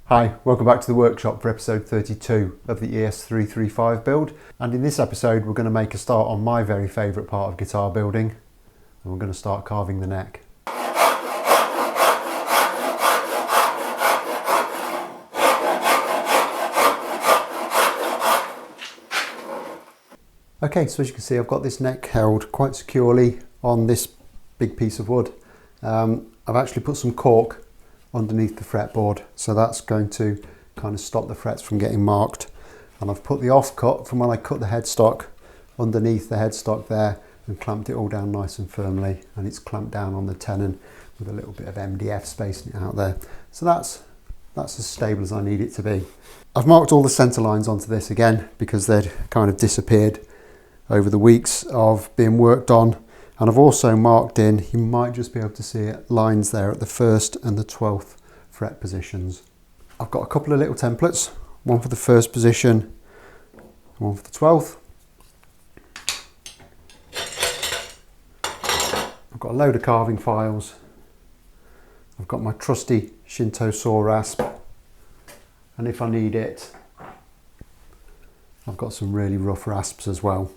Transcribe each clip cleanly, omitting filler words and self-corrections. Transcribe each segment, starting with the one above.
Hi, welcome back to the workshop for episode 32 of the ES335 build, and in this episode we're going to make a start on my very favourite part of guitar building, and we're going to start carving the neck. Okay, so as you can see I've got this neck held quite securely on this big piece of wood. I've actually put some cork underneath the fretboard, so that's going to kind of stop the frets from getting marked, and I've put the offcut from when I cut the headstock underneath the headstock there and clamped it all down nice and firmly, and it's clamped down on the tenon with a little bit of MDF spacing it out there, so that's as stable as I need it to be. I've marked all the centre lines onto this again because they'd kind of disappeared over the weeks of being worked on. And I've also marked in, you might just be able to see it, lines there at the 1st and the 12th fret positions. I've got a couple of little templates, one for the 1st position, one for the 12th. I've got a load of carving files. I've got my trusty Shinto saw rasp, and if I need it, I've got some really rough rasps as well.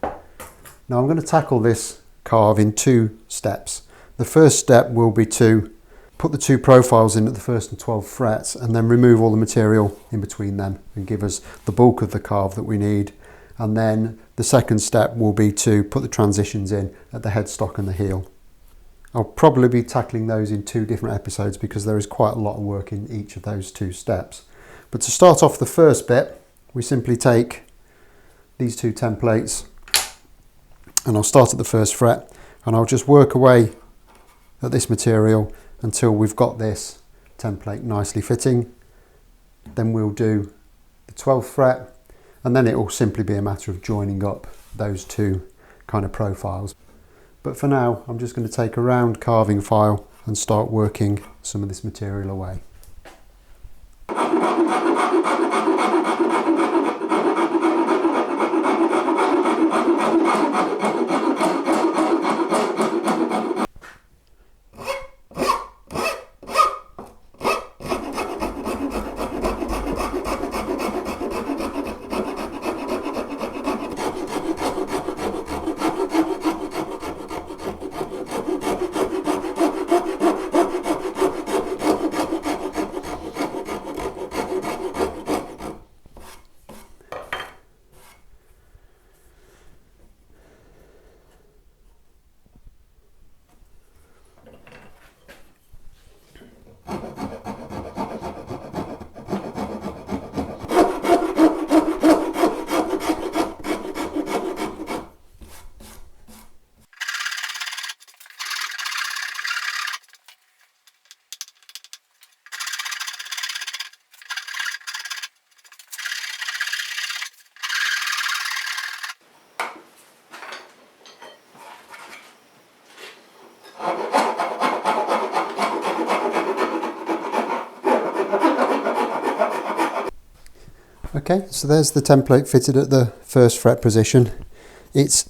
Now I'm going to tackle this carve in 2 steps. The first step will be to put the 2 profiles in at the 1st and 12th frets and then remove all the material in between them and give us the bulk of the carve that we need. And then the second step will be to put the transitions in at the headstock and the heel. I'll probably be tackling those in 2 different episodes because there is quite a lot of work in each of those 2 steps. But to start off the first bit, we simply take these 2 templates, and I'll start at the 1st fret and I'll just work away at this material until we've got this template nicely fitting. Then we'll do the 12th fret, and then it will simply be a matter of joining up those 2 kind of profiles. But for now I'm just going to take a round carving file and start working some of this material away. Okay, so there's the template fitted at the 1st fret position. It's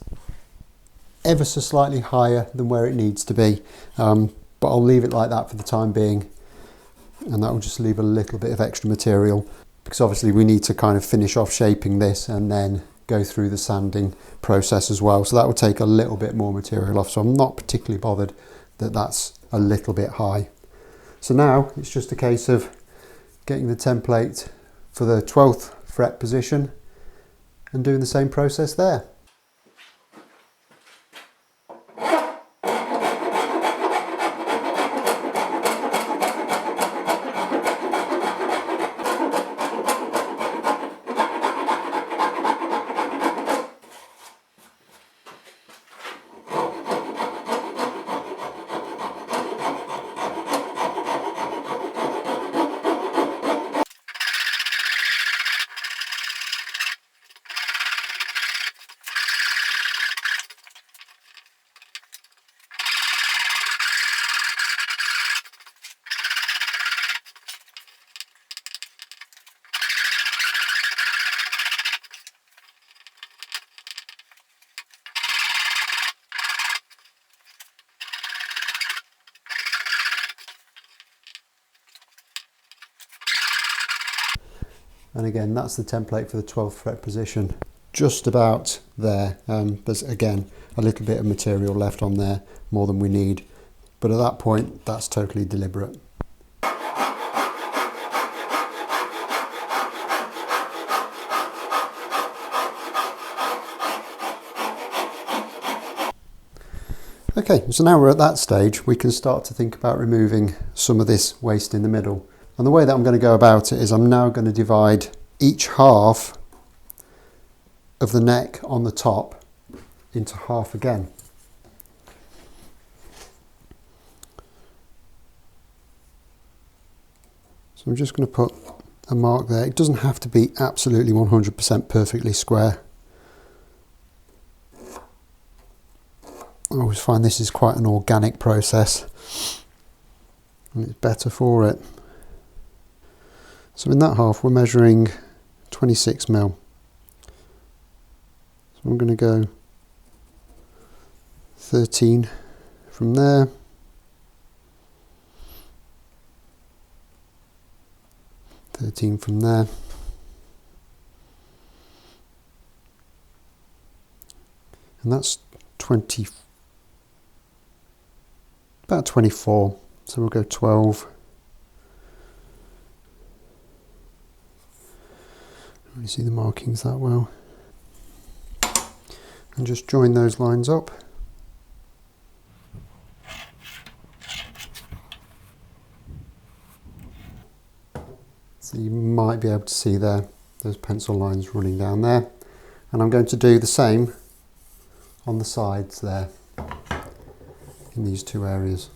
ever so slightly higher than where it needs to be, but I'll leave it like that for the time being, and that will just leave a little bit of extra material because obviously we need to kind of finish off shaping this and then go through the sanding process as well, so that will take a little bit more material off, so I'm not particularly bothered that that's a little bit high. So now it's just a case of getting the template for the 12th fret position and doing the same process there. And again, that's the template for the 12th fret position. Just about there. There's again a little bit of material left on there, more than we need. But at that point, that's totally deliberate. Okay, so now we're at that stage, we can start to think about removing some of this waste in the middle. And the way that I'm going to go about it is I'm now going to divide each half of the neck on the top into half again. So I'm just going to put a mark there. It doesn't have to be absolutely 100% perfectly square. I always find this is quite an organic process and it's better for it. So in that half we're measuring 26 mil. So I'm going to go 13 from there, from there, and that's 20, about 24, so we'll go 12. I don't see the markings that well. And just join those lines up. So you might be able to see there, those pencil lines running down there. And I'm going to do the same on the sides there, in these two areas.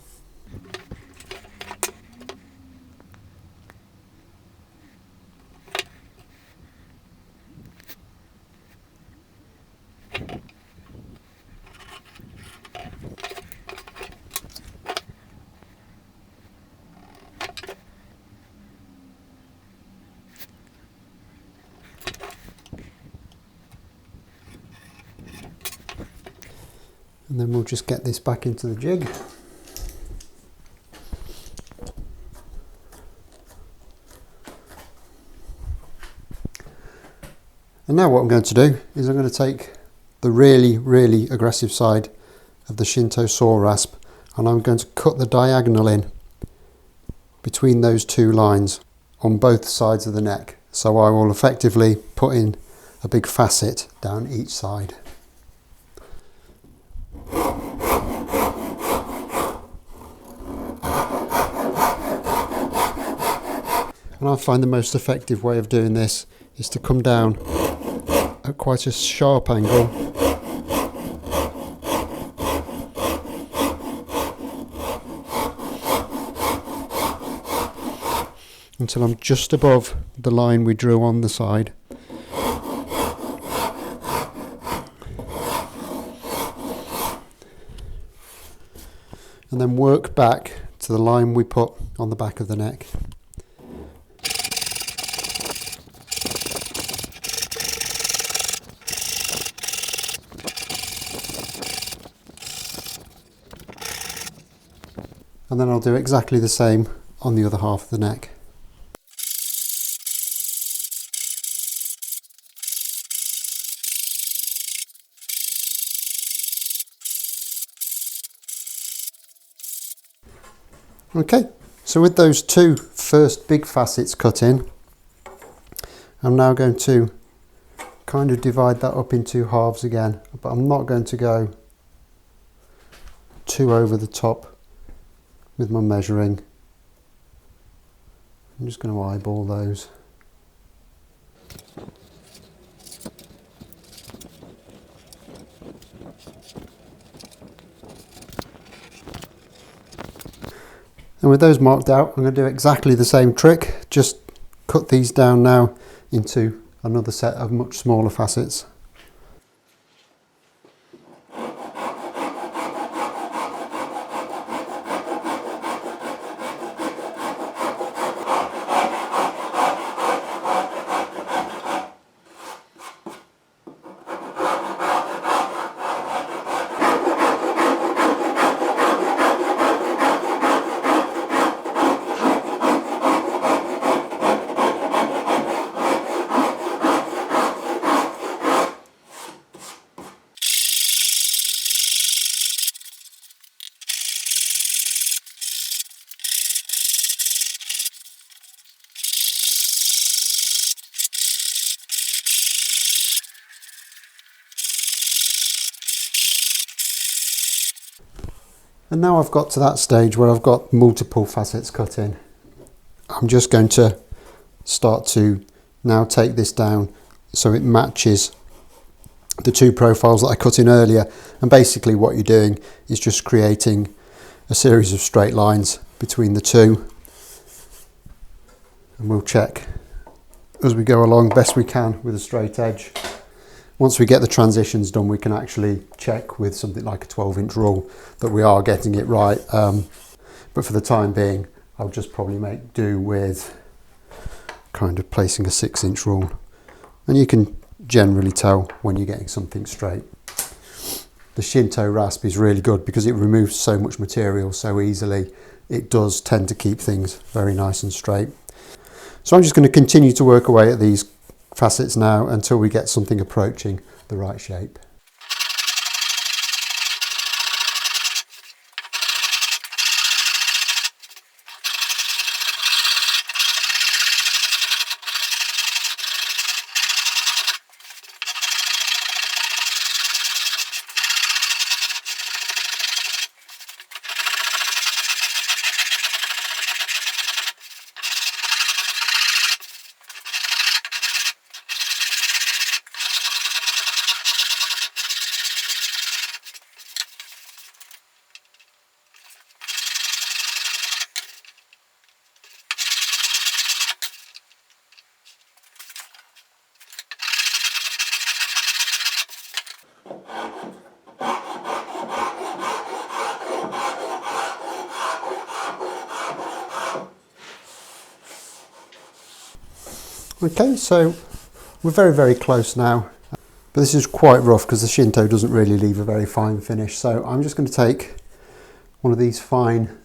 And then we'll just get this back into the jig. And now what I'm going to do is I'm going to take the really aggressive side of the Shinto saw rasp and I'm going to cut the diagonal in between those two lines on both sides of the neck. So I will effectively put in a big facet down each side. And I find the most effective way of doing this is to come down at quite a sharp angle until I'm just above the line we drew on the side. And then work back to the line we put on the back of the neck. And then I'll do exactly the same on the other half of the neck. Okay, so with those two first big facets cut in, I'm now going to kind of divide that up into halves again, but I'm not going to go too over the top with my measuring. I'm just going to eyeball those. And with those marked out, I'm going to do exactly the same trick, just cut these down now into another set of much smaller facets. And now I've got to that stage where I've got multiple facets cut in. I'm just going to start to now take this down so it matches the two profiles that I cut in earlier. And basically what you're doing is just creating a series of straight lines between the two. And we'll check as we go along best we can with a straight edge. Once we get the transitions done, we can actually check with something like a 12-inch rule that we are getting it right. But for the time being, I'll just probably make do with kind of placing a 6-inch rule. And you can generally tell when you're getting something straight. The Shinto rasp is really good because it removes so much material so easily. It does tend to keep things very nice and straight. So I'm just going to continue to work away at these facets now until we get something approaching the right shape. Okay, so we're very close now, but this is quite rough because the Shinto doesn't really leave a very fine finish. So I'm just going to take one of these fine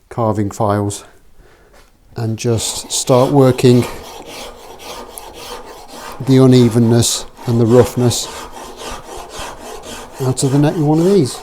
carving files and just start working the unevenness and the roughness out of the neck with one of these.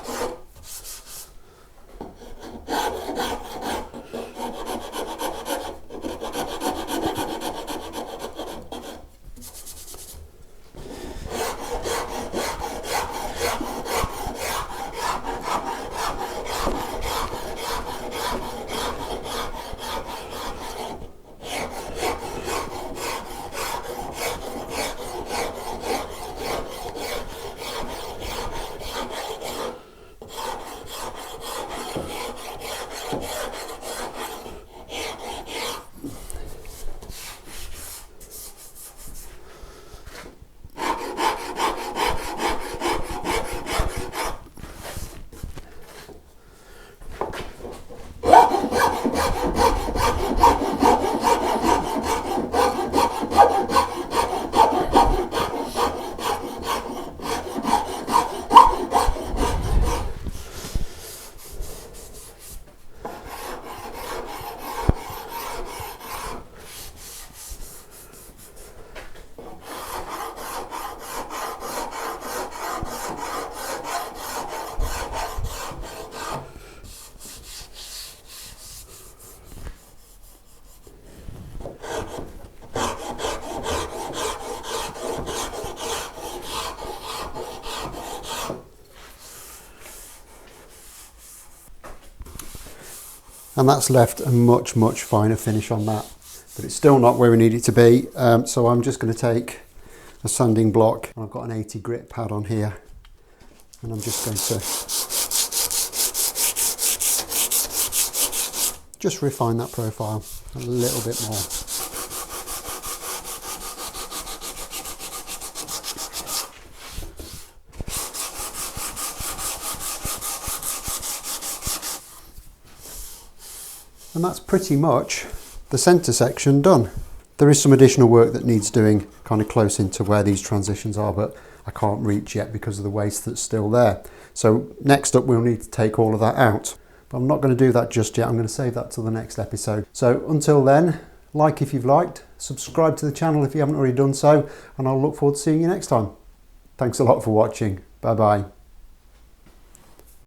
And that's left a much finer finish on that, but it's still not where we need it to be. So I'm just going to take a sanding block. I've got an 80 grit pad on here, and I'm just going to just refine that profile a little bit more. And that's pretty much the centre section done. There is some additional work that needs doing kind of close into where these transitions are, but I can't reach yet because of the waste that's still there. So next up we'll need to take all of that out. But I'm not going to do that just yet. I'm going to save that till the next episode. So until then, like if you've liked, subscribe to the channel if you haven't already done so, and I'll look forward to seeing you next time. Thanks a lot for watching. Bye bye.